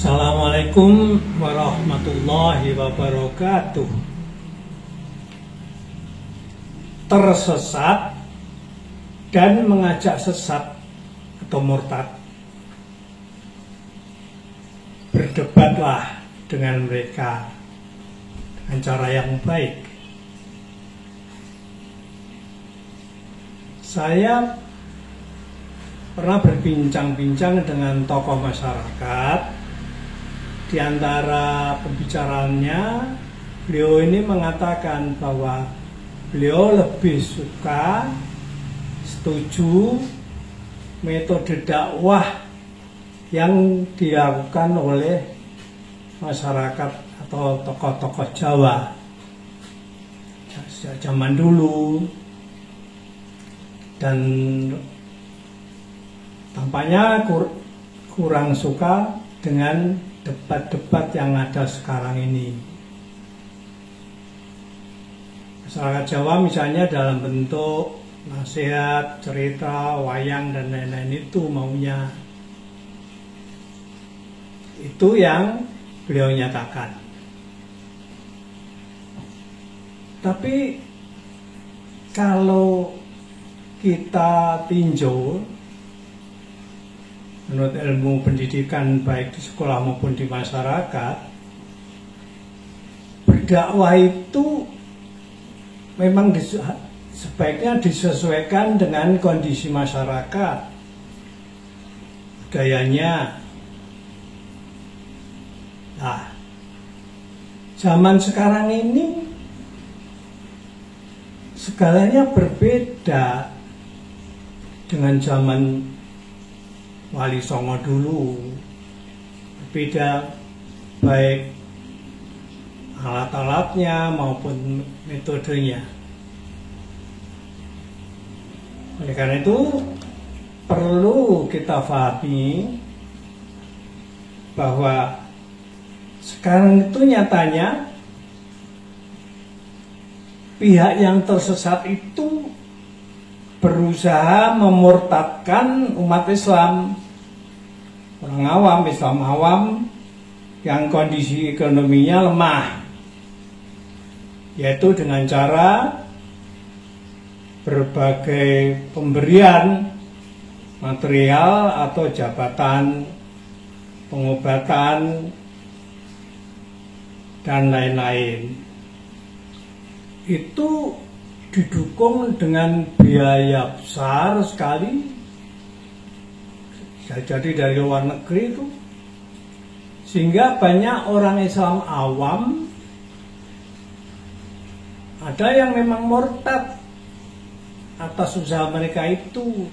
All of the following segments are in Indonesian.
Assalamualaikum warahmatullahi wabarakatuh. Tersesat dan mengajak sesat atau murtad, berdebatlah dengan mereka dengan cara yang baik. Saya pernah berbincang-bincang dengan tokoh masyarakat. Di antara pembicaraannya, beliau ini mengatakan bahwa beliau lebih suka, setuju metode dakwah yang dilakukan oleh masyarakat atau tokoh-tokoh Jawa sejak zaman dulu, dan tampaknya kurang suka dengan debat-debat yang ada sekarang ini. Masyarakat Jawa misalnya dalam bentuk nasihat, cerita, wayang, dan lain-lain itu maunya. Itu yang beliau nyatakan. Tapi kalau kita tinjau menurut ilmu pendidikan baik di sekolah maupun di masyarakat, berdakwah itu memang sebaiknya disesuaikan dengan kondisi masyarakat, budayanya. Nah, zaman sekarang ini segalanya berbeda dengan zaman Wali Songo dulu. Berbeda baik alat-alatnya maupun metodenya. Oleh karena itu perlu kita pahami bahwa sekarang itu nyatanya pihak yang tersesat itu berusaha memurtadkan umat Islam, orang awam, Islam awam yang kondisi ekonominya lemah, yaitu dengan cara berbagai pemberian material atau jabatan, pengobatan, dan lain-lain. Itu didukung dengan biaya besar sekali, jadi dari luar negeri itu, sehingga banyak orang Islam awam ada yang memang murtad atas usaha mereka itu.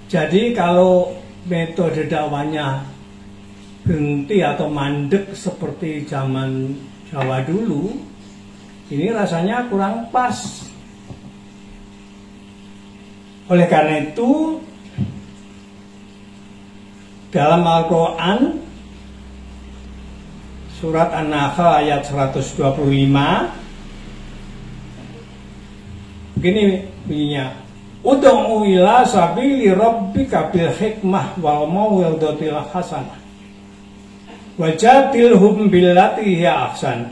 Jadi kalau metode dakwahnya berhenti atau mandek seperti zaman Jawa dulu, ini rasanya kurang pas. Oleh karena itu, dalam Al-Quran surat An-Nahl ayat 125 begini bunyinya: Ud'u ila sabili rabbika bil hikmah wal mau'izatil hasanah wajadilhum billati hiya ahsan.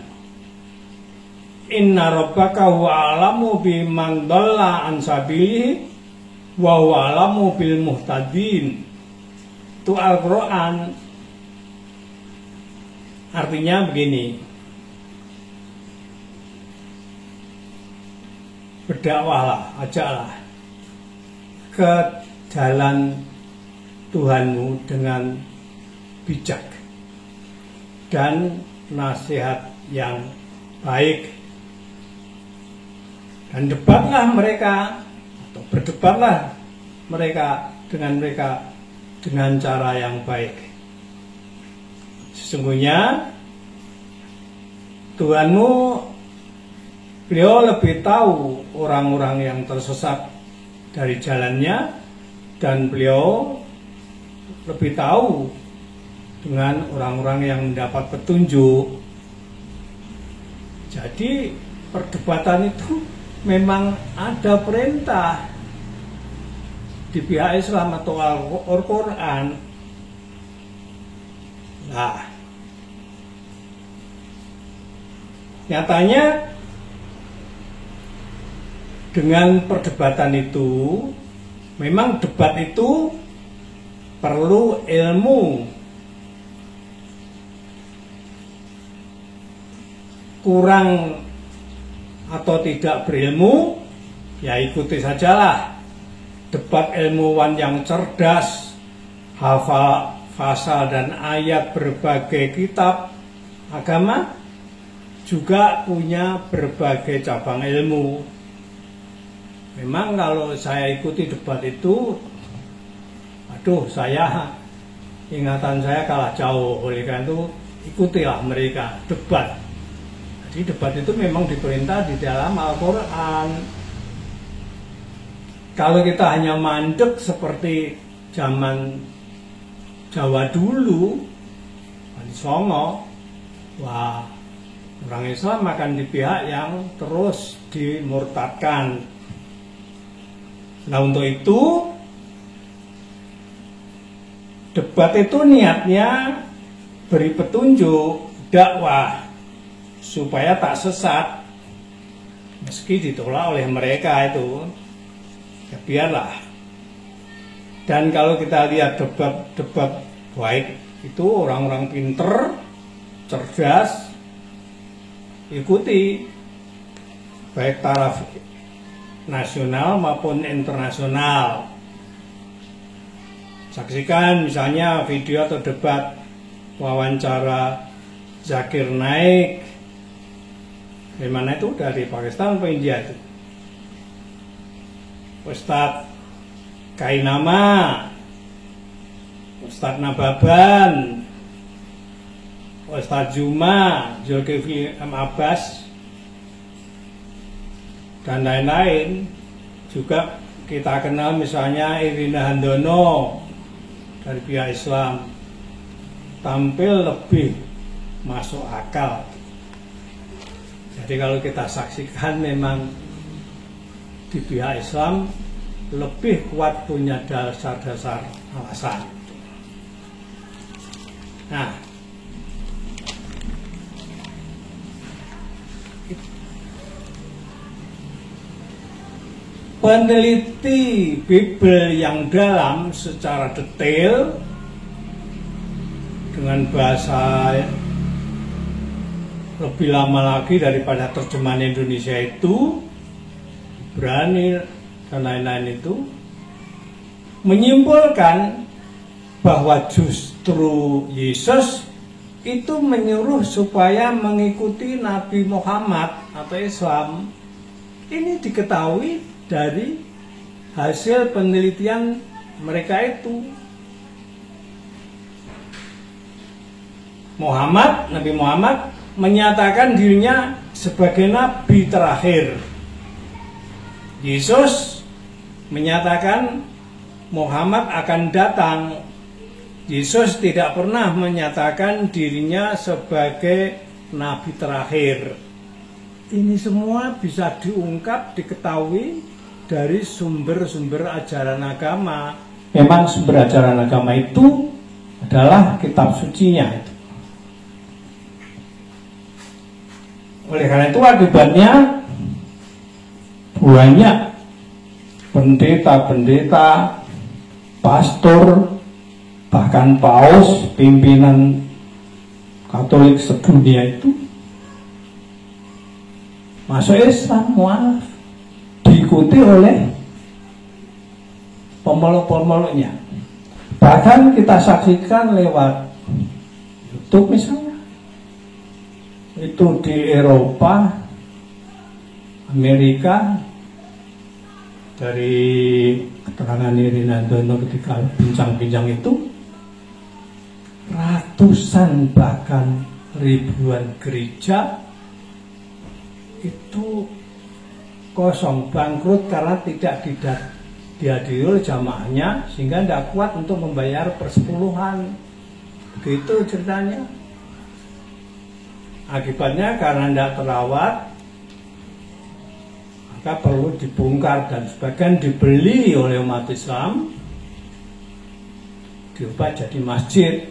Inna rabbaka huwa alamu biman dhalla an sabilihi wa huwa alamu bil muhtadin. Itu Al-Quran. Artinya begini: berdakwahlah, ajaklah ke jalan Tuhanmu dengan bijak dan nasihat yang baik. Dan debatlah mereka, atau berdebatlah mereka dengan cara yang baik. Sesungguhnya Tuhanmu, beliau lebih tahu orang-orang yang tersesat dari jalannya, dan beliau lebih tahu dengan orang-orang yang mendapat petunjuk. Jadi perdebatan itu memang ada perintah di pihak Islam atau Al-Quran Nah, nyatanya dengan perdebatan itu, memang debat itu perlu ilmu. Kurang atau tidak berilmu, ya ikuti sajalah debat ilmuwan yang cerdas, hafal pasal dan ayat berbagai kitab agama, juga punya berbagai cabang ilmu. Memang kalau saya ikuti debat itu, aduh, ingatan saya kalah jauh. Oleh karena itu ikutilah mereka debat. Jadi debat itu memang diperintah di dalam Al-Quran. Kalau kita hanya mandek seperti zaman Jawa dulu, Wali Songo, wah, orang Islam akan di pihak yang terus dimurtadkan. Nah, untuk itu debat itu niatnya beri petunjuk, dakwah, supaya tak sesat, meski ditolak oleh mereka itu, ya biarlah. Dan kalau kita lihat debat baik itu orang-orang pinter, cerdas, ikuti baik taraf nasional maupun internasional. Saksikan misalnya video atau debat wawancara Zakir Naik. Dari mana itu? Dari Pakistan atau India itu? Ustadz Kainama, Ustadz Nababan, Ustadz Juma, Zulkifli M. Abbas, dan lain-lain. Juga kita kenal misalnya Irina Handono dari pihak Islam, tampil lebih masuk akal. Jadi kalau kita saksikan memang di pihak Islam lebih kuat punya dasar-dasar alasan. Nah, peneliti Bible yang dalam secara detail dengan bahasa lebih lama lagi daripada terjemahan Indonesia itu, berani dan lain-lain itu, menyimpulkan bahwa justru Yesus itu menyuruh supaya mengikuti Nabi Muhammad atau Islam. Ini diketahui dari hasil penelitian mereka itu. Nabi Muhammad menyatakan dirinya sebagai nabi terakhir. Yesus menyatakan Muhammad akan datang. Yesus tidak pernah menyatakan dirinya sebagai nabi terakhir. Ini semua bisa diungkap, diketahui dari sumber-sumber ajaran agama. Memang sumber ajaran agama itu adalah kitab sucinya itu. Oleh karena itu akibatnya banyak pendeta-pendeta, pastor, bahkan paus, pimpinan Katolik sedunia itu masuk Islam, mualaf, diikuti oleh pemeluk-pemeluknya. Bahkan kita saksikan lewat YouTube misalnya, itu di Eropa, Amerika, dari keterangan Irina Handono ketika bincang-bincang itu, ratusan bahkan ribuan gereja itu kosong, bangkrut karena tidak dihadiri oleh jamaahnya, sehingga tidak kuat untuk membayar persepuluhan. Begitu ceritanya. Akibatnya karena tidak terawat, maka perlu dibongkar dan sebagian dibeli oleh umat Islam, diubah jadi masjid.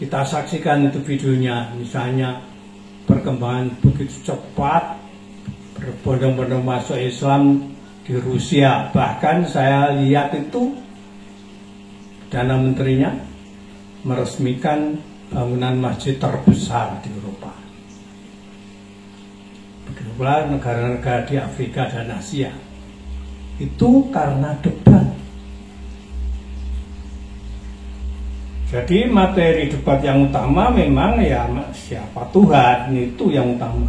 kita saksikan itu videonya, misalnya perkembangan begitu cepat, berbondong-bondong masuk Islam di Rusia. Bahkan saya lihat itu Perdana Menterinya meresmikan bangunan masjid terbesar di Eropa. Begitu pula negara-negara di Afrika dan Asia. Itu karena debat. Jadi materi debat yang utama memang ya siapa Tuhan, itu yang utama.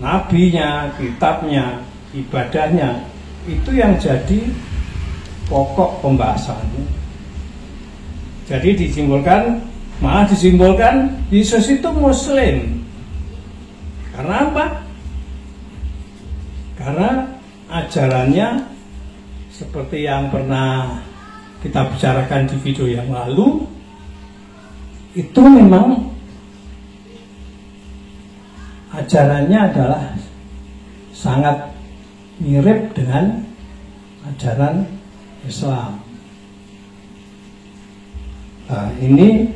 Nabinya, kitabnya, ibadahnya, itu yang jadi pokok pembahasannya. Jadi malah disimbolkan Yesus itu Muslim. Karena apa? Karena ajarannya seperti yang pernah kita bicarakan di video yang lalu, itu memang ajarannya adalah sangat mirip dengan ajaran Islam. Nah, ini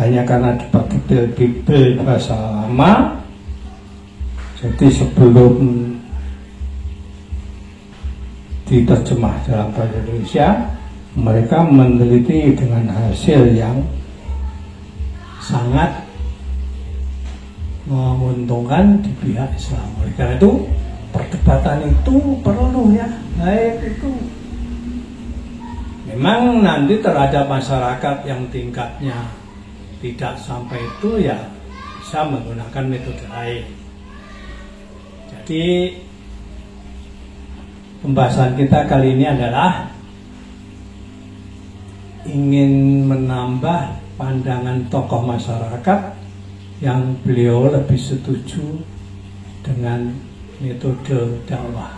hanya karena debat Bible bahasa lama, jadi sebelum diterjemah dalam bahasa Indonesia, mereka meneliti dengan hasil yang sangat menguntungkan di pihak Islam. Oleh karena itu perdebatan itu perlu ya, baik itu. Memang nanti terhadap masyarakat yang tingkatnya tidak sampai itu ya bisa menggunakan metode lain. Jadi pembahasan kita kali ini adalah ingin menambah pandangan tokoh masyarakat yang beliau lebih setuju dengan metode dakwah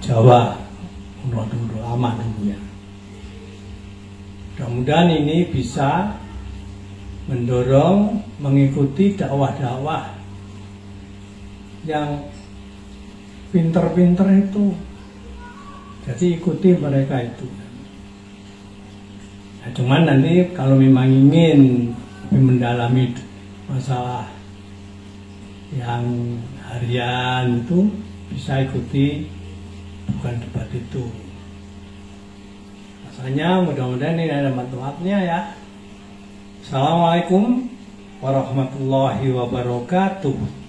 Jawa dulu aman dulunya. Mudah-mudahan ini bisa mendorong mengikuti dakwah-dakwah yang pinter-pinter itu. Jadi ikuti mereka itu. Nah, cuman nanti kalau memang ingin lebih mendalami masalah yang harian itu bisa ikuti bukan debat itu. Rasanya mudah-mudahan ini ada manfaatnya ya. Assalamualaikum warahmatullahi wabarakatuh.